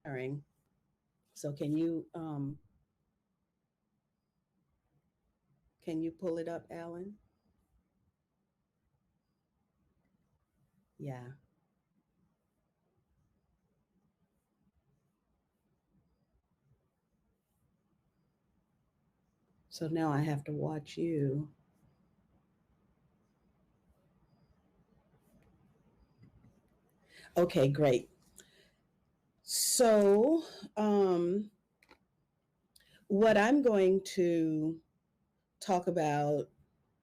sharing. So can you pull it up, Alan? Yeah. So now I have to watch you. Okay, great. So, what I'm going to talk about,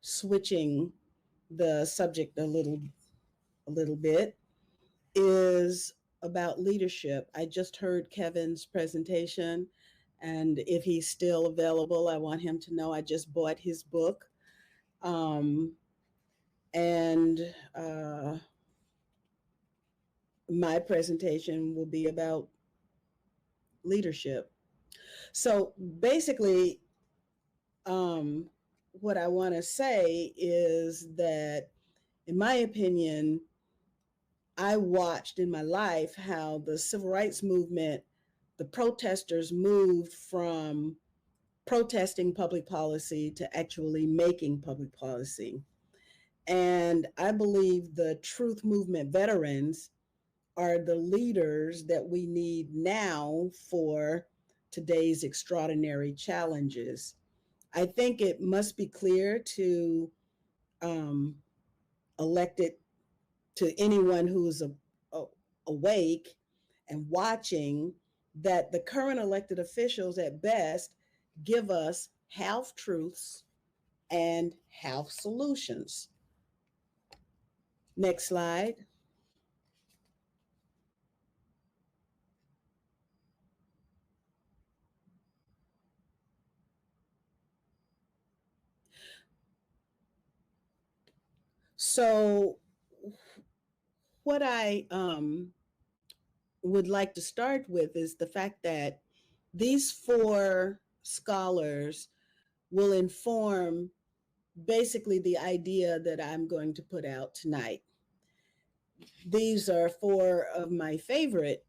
switching the subject a little bit, is about leadership. I just heard Kevin's presentation, and if he's still available, I want him to know I just bought his book. Um, and my presentation will be about leadership. So basically, um, what I want to say is that, in my opinion, I watched in my life how the civil rights movement, the protesters moved from protesting public policy to actually making public policy. And I believe the truth movement veterans are the leaders that we need now for today's extraordinary challenges. I think it must be clear to um, elected to anyone who's awake and watching that the current elected officials at best give us half truths and half solutions. Next slide. So, what I would like to start with is the fact that these four scholars will inform basically the idea that I'm going to put out tonight. These are four of my favorite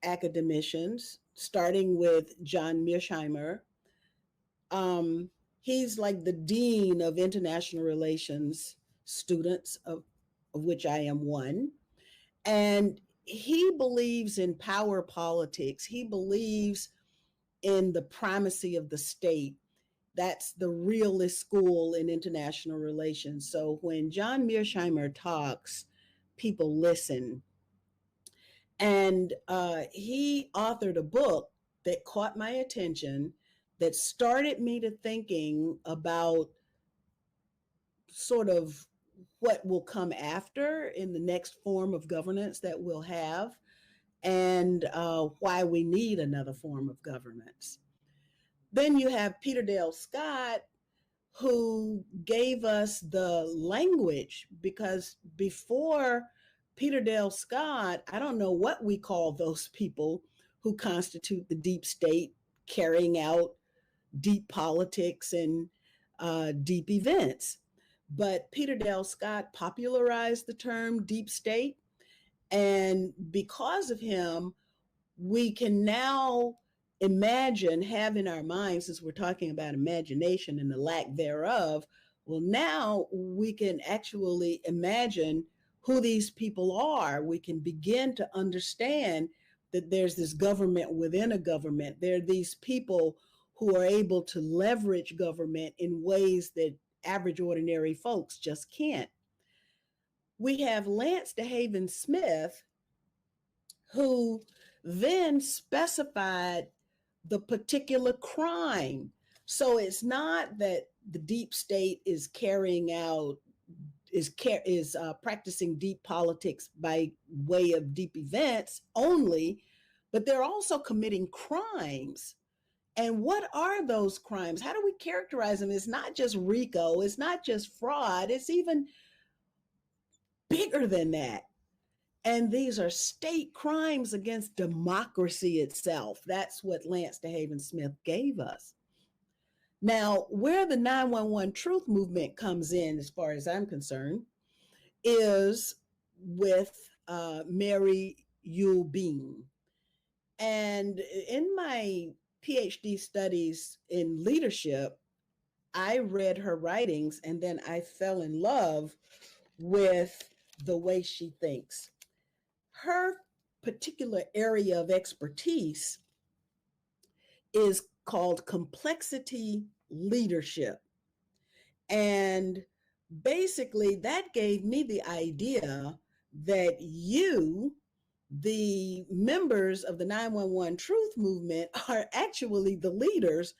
academicians, starting with John Misheimer. He's like the dean of international relations students, of which I am one. And he believes in power politics. He believes in the primacy of the state. That's the realist school in international relations. So when John Mearsheimer talks, people listen. And he authored a book that caught my attention, that started me to thinking about sort of what will come after in the next form of governance that we'll have, and why we need another form of governance. Then you have Peter Dale Scott, who gave us the language, because before Peter Dale Scott, I don't know what we call those people who constitute the deep state, carrying out deep politics and deep events. But Peter Dale Scott popularized the term deep state. And because of him, we can now imagine, have in our minds, since we're talking about imagination and the lack thereof, well, now we can actually imagine who these people are. We can begin to understand that there's this government within a government. There are these people who are able to leverage government in ways that average ordinary folks just can't. We have Lance DeHaven Smith, who then specified the particular crime. So it's not that the deep state is carrying out, is practicing deep politics by way of deep events only, but they're also committing crimes. And what are those crimes? How do we characterize them? It's not just RICO, it's not just fraud, it's even bigger than that. And these are state crimes against democracy itself. That's what Lance DeHaven Smith gave us. Now, where the 911 truth movement comes in, as far as I'm concerned, is with Mary Yule Bean. And in my PhD studies in leadership, I read her writings and then I fell in love with the way she thinks. Her particular area of expertise is called complexity leadership. And basically, that gave me the idea that you, the members of the 911 Truth Movement, are actually the leaders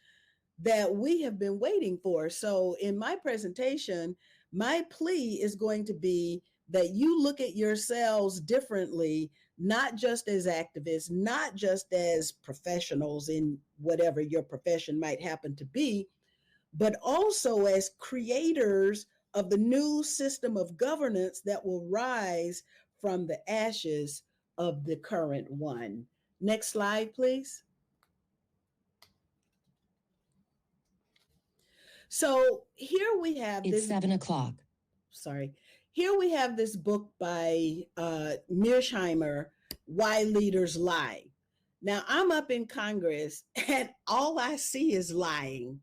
that we have been waiting for. So, in my presentation, my plea is going to be that you look at yourselves differently, not just as activists, not just as professionals in whatever your profession might happen to be, but also as creators of the new system of governance that will rise from the ashes of the current one. Next slide, please. So here we have it's 7 o'clock. Sorry. Here we have this book by Misheimer, Why Leaders Lie. Now, I'm up in Congress and all I see is lying.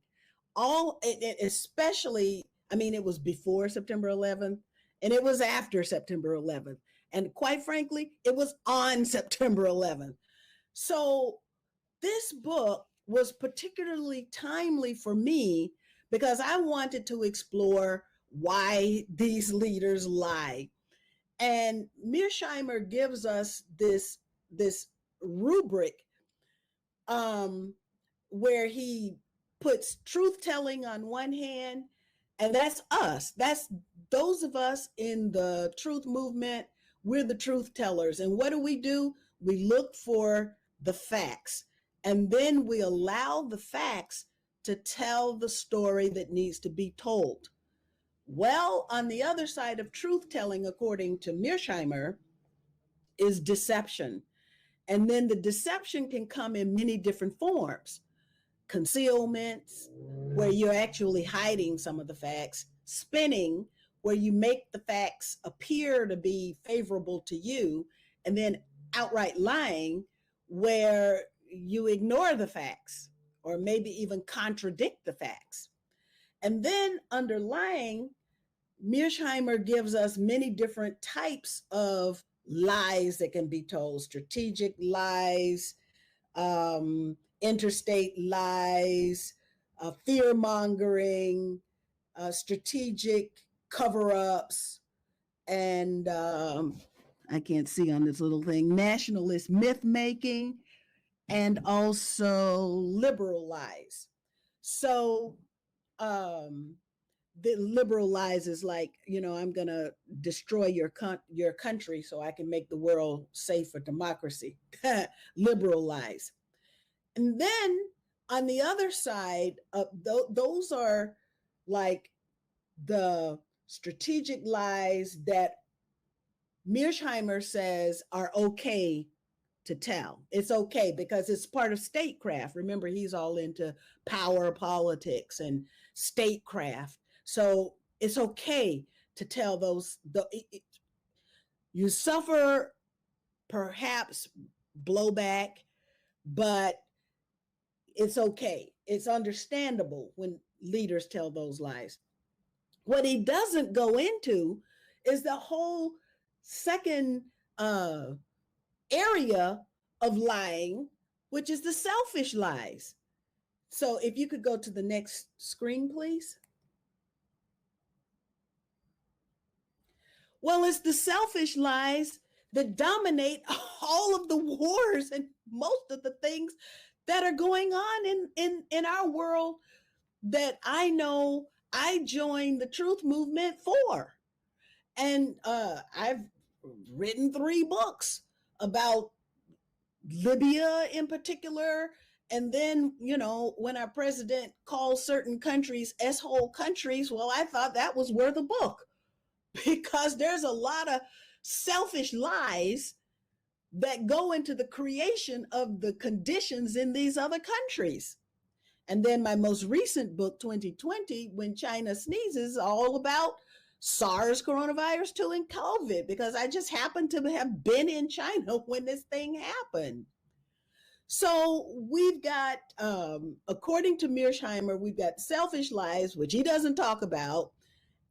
Especially, I mean, it was before September 11th and it was after September 11th. And quite frankly, it was on September 11th. So this book was particularly timely for me because I wanted to explore why these leaders lie. And Misheimer gives us this rubric where he puts truth telling on one hand, and that's us. That's those of us in the truth movement. We're the truth tellers. And what do? We look for the facts, and then we allow the facts to tell the story that needs to be told. Well, on the other side of truth telling, according to Misheimer, is deception. And then the deception can come in many different forms. Concealments, where you're actually hiding some of the facts. Spinning, where you make the facts appear to be favorable to you. And then outright lying, where you ignore the facts or maybe even contradict the facts. And then under lying, Misheimer gives us many different types of lies that can be told: strategic lies, interstate lies, fear mongering, strategic cover-ups, and I can't see on this little thing, nationalist myth making, and also liberal lies. So the liberal lies is like, I'm going to destroy your country so I can make the world safe for democracy. Liberal lies. And then on the other side, those are like the strategic lies that Misheimer says are okay to tell. It's okay because it's part of statecraft. Remember, he's all into power politics and statecraft. So it's okay to tell those. You suffer perhaps blowback, but it's okay. It's understandable when leaders tell those lies. What he doesn't go into is the whole second area of lying, which is the selfish lies. So if you could go to the next screen, please. Well, it's the selfish lies that dominate all of the wars and most of the things that are going on in our world that I know I joined the truth movement for. And I've written 3 books about Libya in particular. And then, when our president calls certain countries S-hole countries, well, I thought that was worth a book because there's a lot of selfish lies that go into the creation of the conditions in these other countries. And then my most recent book, 2020, When China Sneezes, all about SARS, coronavirus 2, and COVID, because I just happened to have been in China when this thing happened. So we've got, according to Misheimer, we've got selfish lies, which he doesn't talk about.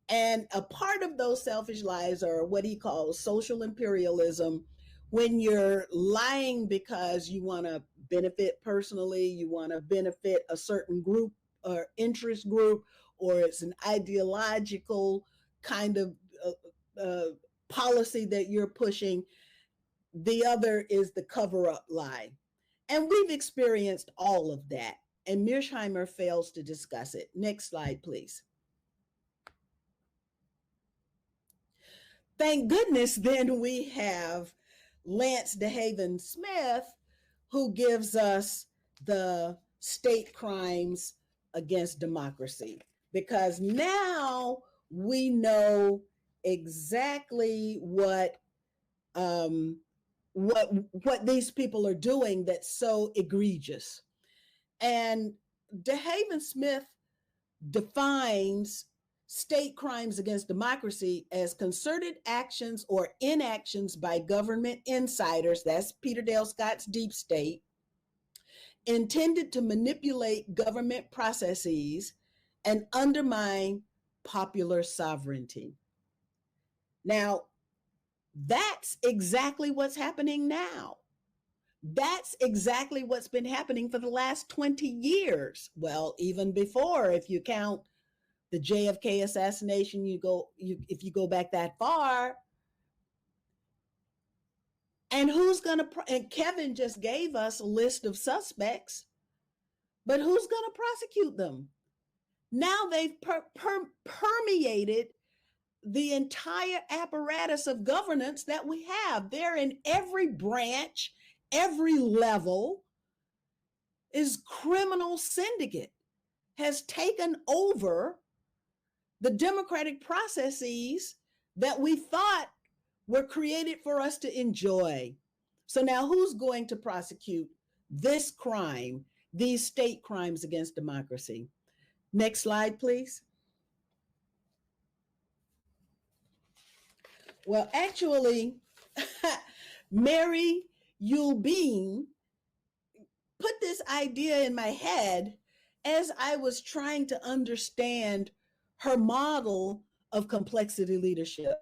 And a part of those selfish lies are what he calls social imperialism, when you're lying because you want to benefit personally, you want to benefit a certain group or interest group, or it's an ideological kind of policy that you're pushing. The other is the cover up lie. And we've experienced all of that. And Misheimer fails to discuss it. Next slide, please. Thank goodness then we have Lance DeHaven Smith, who gives us the state crimes against democracy, because now we know exactly what these people are doing that's so egregious. And DeHaven Smith defines state crimes against democracy as concerted actions or inactions by government insiders, that's Peter Dale Scott's deep state, intended to manipulate government processes and undermine popular sovereignty. Now, that's exactly what's happening now. That's exactly what's been happening for the last 20 years. Well, even before, if you count the JFK assassination, if you go back that far. And and Kevin just gave us a list of suspects, but who's going to prosecute them? Now they've permeated the entire apparatus of governance that we have. They're in every branch, every level. Is criminal syndicate has taken over the democratic processes that we thought were created for us to enjoy. So now who's going to prosecute this crime, these state crimes against democracy? Next slide, please. Well, actually, Mary Yule Bean put this idea in my head as I was trying to understand her model of complexity leadership.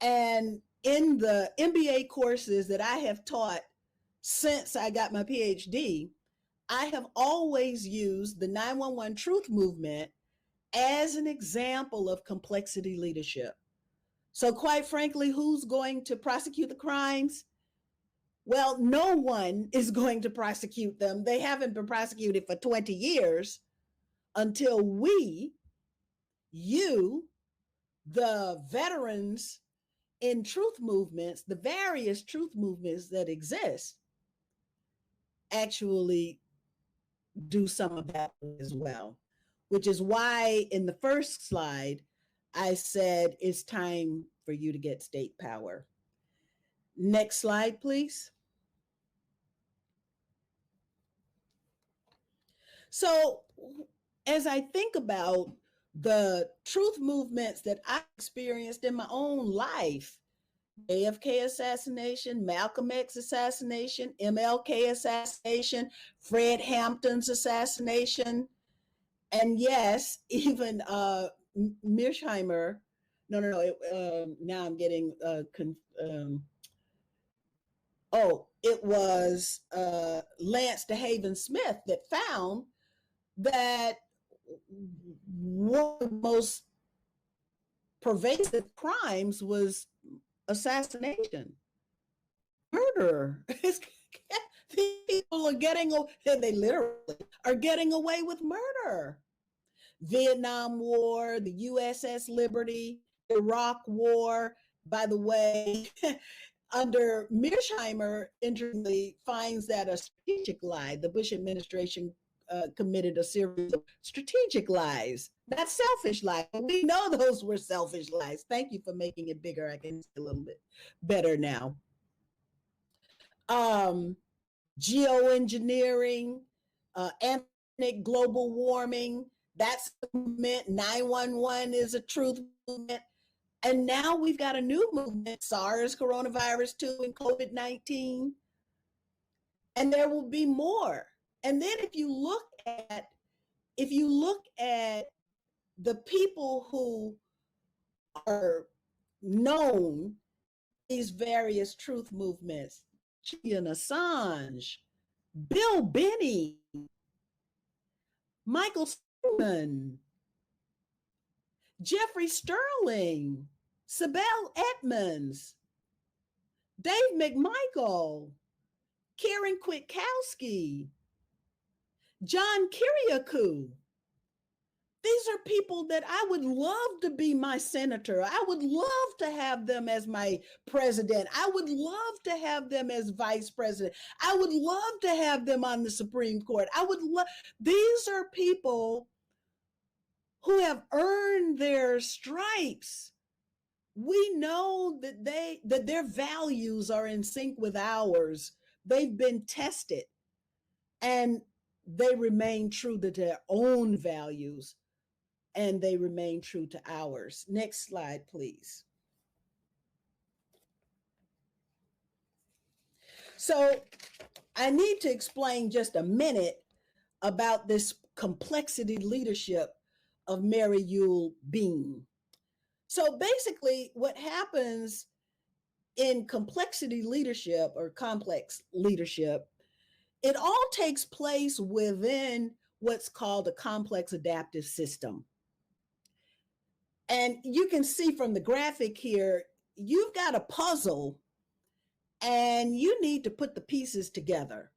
And in the MBA courses that I have taught since I got my PhD, I have always used the 911 Truth Movement as an example of complexity leadership. So quite frankly, who's going to prosecute the crimes? Well, no one is going to prosecute them. They haven't been prosecuted for 20 years until you, the veterans in truth movements, the various truth movements that exist, actually do some of that as well, which is why in the first slide, I said it's time for you to get state power. Next slide, please. So as I think about the truth movements that I experienced in my own life, JFK assassination, Malcolm X assassination, MLK assassination, Fred Hampton's assassination, and yes, even Misheimer. No. Now I'm getting it was Lance DeHaven Smith that found that one of the most pervasive crimes was assassination, murder. These people are they literally are getting away with murder. Vietnam War, the USS Liberty, Iraq War, by the way, under Misheimer, interestingly, finds that a strategic lie. The Bush administration committed a series of strategic lies, not selfish lies. We know those were selfish lies. Thank you for making it bigger. I can see a little bit better now. Geoengineering, anthropogenic global warming, that's a movement. 911 is a truth movement. And now we've got a new movement, SARS, coronavirus 2, and COVID-19. and there will be more. And then if you look at the people who are known, these various truth movements, Julian Assange, Bill Binney, Michael Steinman, Jeffrey Sterling, Sibel Edmonds, Dave McMichael, Karen Kwiatkowski, John Kiriakou. These are people that I would love to be my senator. I would love to have them as my president. I would love to have them as vice president. I would love to have them on the Supreme Court. These are people who have earned their stripes. We know that their values are in sync with ours. They've been tested and they remain true to their own values, and they remain true to ours. Next slide, please. So I need to explain just a minute about this complexity leadership of Mary Yule Bean. So basically, what happens in complexity leadership or complex leadership, it all takes place within what's called a complex adaptive system. And you can see from the graphic here, you've got a puzzle and you need to put the pieces together.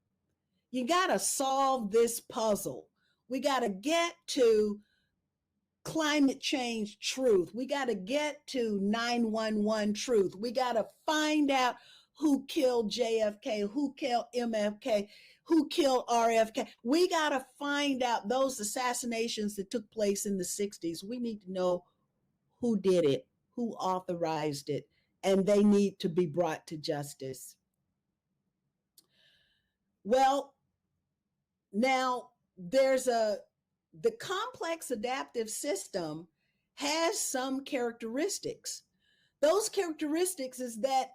You got to solve this puzzle. We got to get to climate change truth. We got to get to 911 truth. We got to find out who killed JFK, who killed MFK, who killed RFK. We got to find out those assassinations that took place in the 60s. We need to know who did it, who authorized it, and they need to be brought to justice. Well, now the complex adaptive system has some characteristics. Those characteristics is that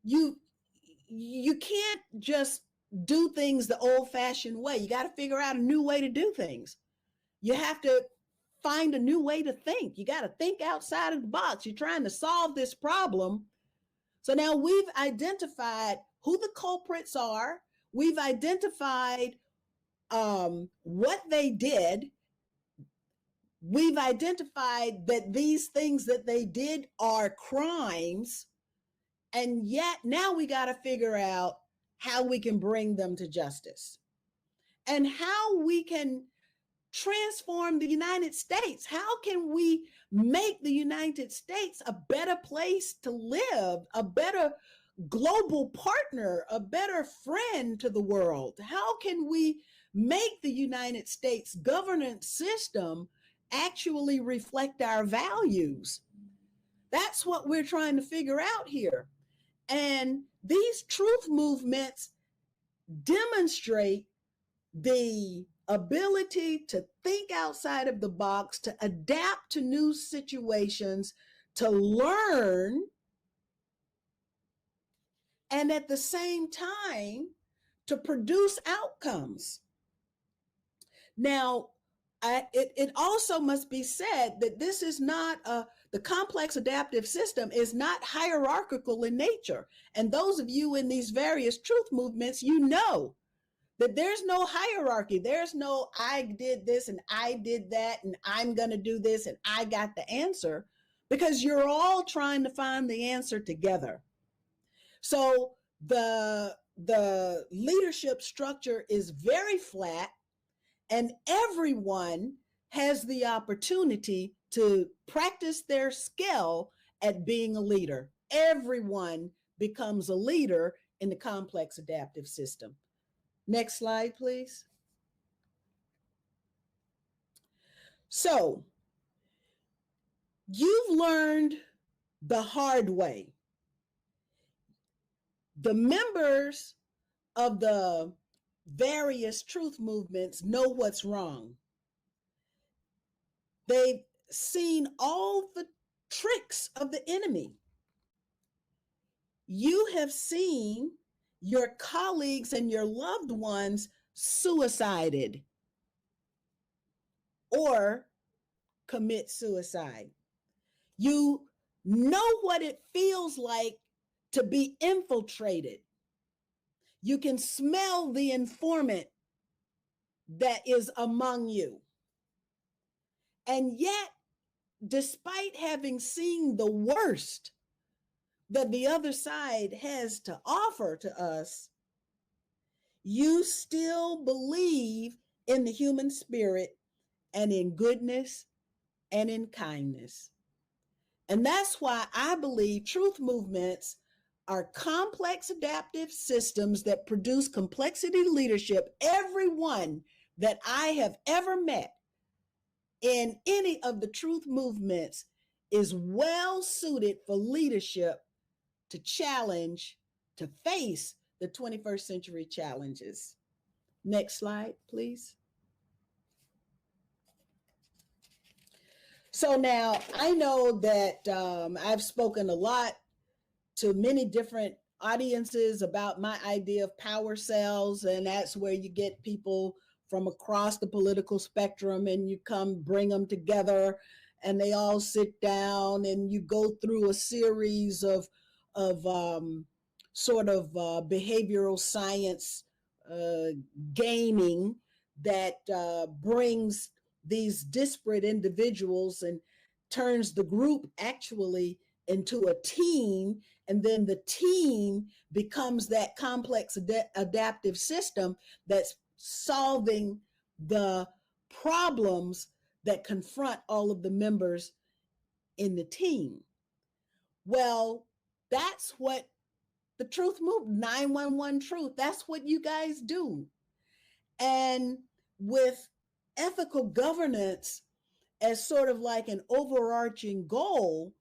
you can't just do things the old-fashioned way. You got to figure out a new way to do things. You have to find a new way to think. You got to think outside of the box. You're trying to solve this problem. So now we've identified who the culprits are. We've identified what they did. We've identified that these things that they did are crimes. And yet now we got to figure out how we can bring them to justice and how we can transform the United States. How can we make the United States a better place to live, a better global partner, a better friend to the world? How can we make the United States governance system actually reflect our values? That's what we're trying to figure out here. And these truth movements demonstrate the ability to think outside of the box, to adapt to new situations, to learn, and at the same time, to produce outcomes. Now, it also must be said that this is not the complex adaptive system is not hierarchical in nature. And those of you in these various truth movements, you know that there's no hierarchy. There's no, I did this and I did that and I'm going to do this and I got the answer, because you're all trying to find the answer together. So the leadership structure is very flat, and everyone has the opportunity to practice their skill at being a leader. Everyone becomes a leader in the complex adaptive system. Next slide, please. So you've learned the hard way. The members of the various truth movements know what's wrong. They've seen all the tricks of the enemy. You have seen your colleagues and your loved ones suicided or commit suicide. You know what it feels like to be infiltrated. You can smell the informant that is among you. And yet, despite having seen the worst that the other side has to offer to us, you still believe in the human spirit and in goodness and in kindness. And that's why I believe truth movements are complex adaptive systems that produce complexity leadership. Everyone that I have ever met in any of the truth movements is well suited for leadership to challenge, to face the 21st century challenges. Next slide, please. So now I know that I've spoken a lot to many different audiences about my idea of power cells, and that's where you get people from across the political spectrum and you come bring them together and they all sit down and you go through a series of sort of behavioral science uh, gaming that brings these disparate individuals and turns the group actually into a team, and then the team becomes that complex adaptive system that's solving the problems that confront all of the members in the team. Well, that's what the truth move 911 truth, that's what you guys do. And with ethical governance as sort of like an overarching goal,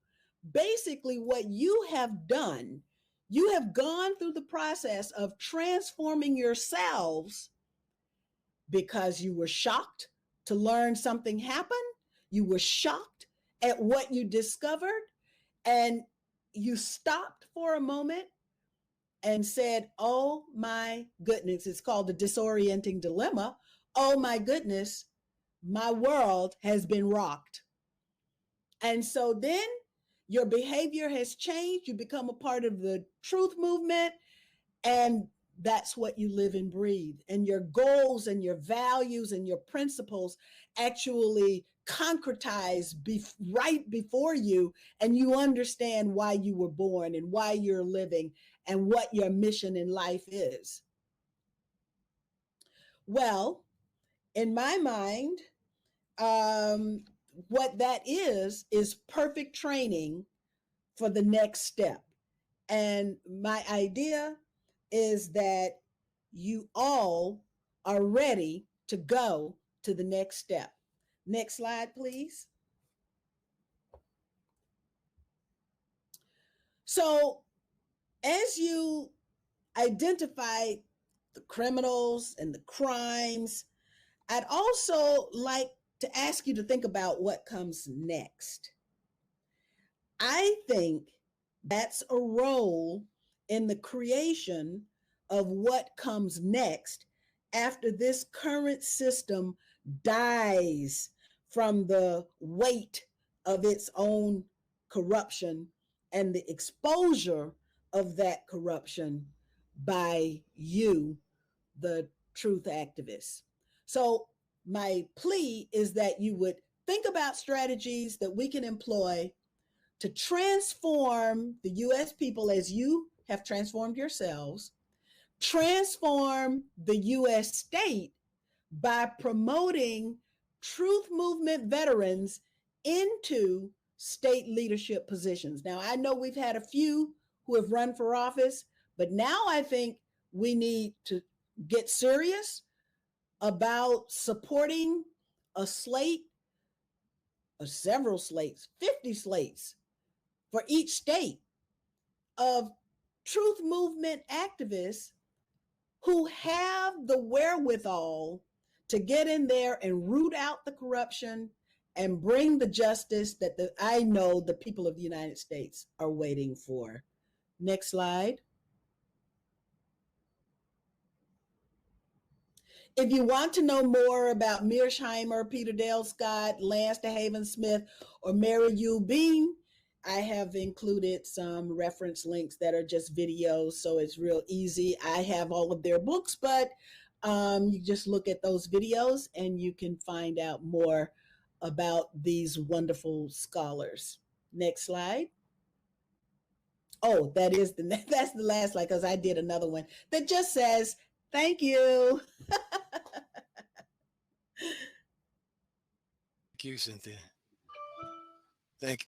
basically what you have done, you have gone through the process of transforming yourselves because you were shocked to learn something happened. You were shocked at what you discovered, and you stopped for a moment and said, oh my goodness, it's called the disorienting dilemma. Oh my goodness, my world has been rocked. And so then your behavior has changed. You become a part of the truth movement, and that's what you live and breathe. And your goals and your values and your principles actually concretize right before you, and you understand why you were born and why you're living and what your mission in life is. Well, in my mind, what that is perfect training for the next step. And my idea is that you all are ready to go to the next step. Next slide, please. So as you identify the criminals and the crimes, I'd also like to ask you to think about what comes next. I think that's a role in the creation of what comes next after this current system dies from the weight of its own corruption and the exposure of that corruption by you, the truth activists. So my plea is that you would think about strategies that we can employ to transform the US people as you have transformed yourselves, transform the US state by promoting truth movement veterans into state leadership positions. Now, I know we've had a few who have run for office, but now I think we need to get serious about supporting a slate, several slates, 50 slates for each state of truth movement activists who have the wherewithal to get in there and root out the corruption and bring the justice that I know the people of the United States are waiting for. Next slide. If you want to know more about Misheimer, Peter Dale Scott, Lance DeHaven Smith, or Mary Yule Bean, I have included some reference links that are just videos, so it's real easy. I have all of their books, but you just look at those videos and you can find out more about these wonderful scholars. Next slide. Oh, that's the last slide, because I did another one that just says, thank you. Thank you, Cynthia. Thank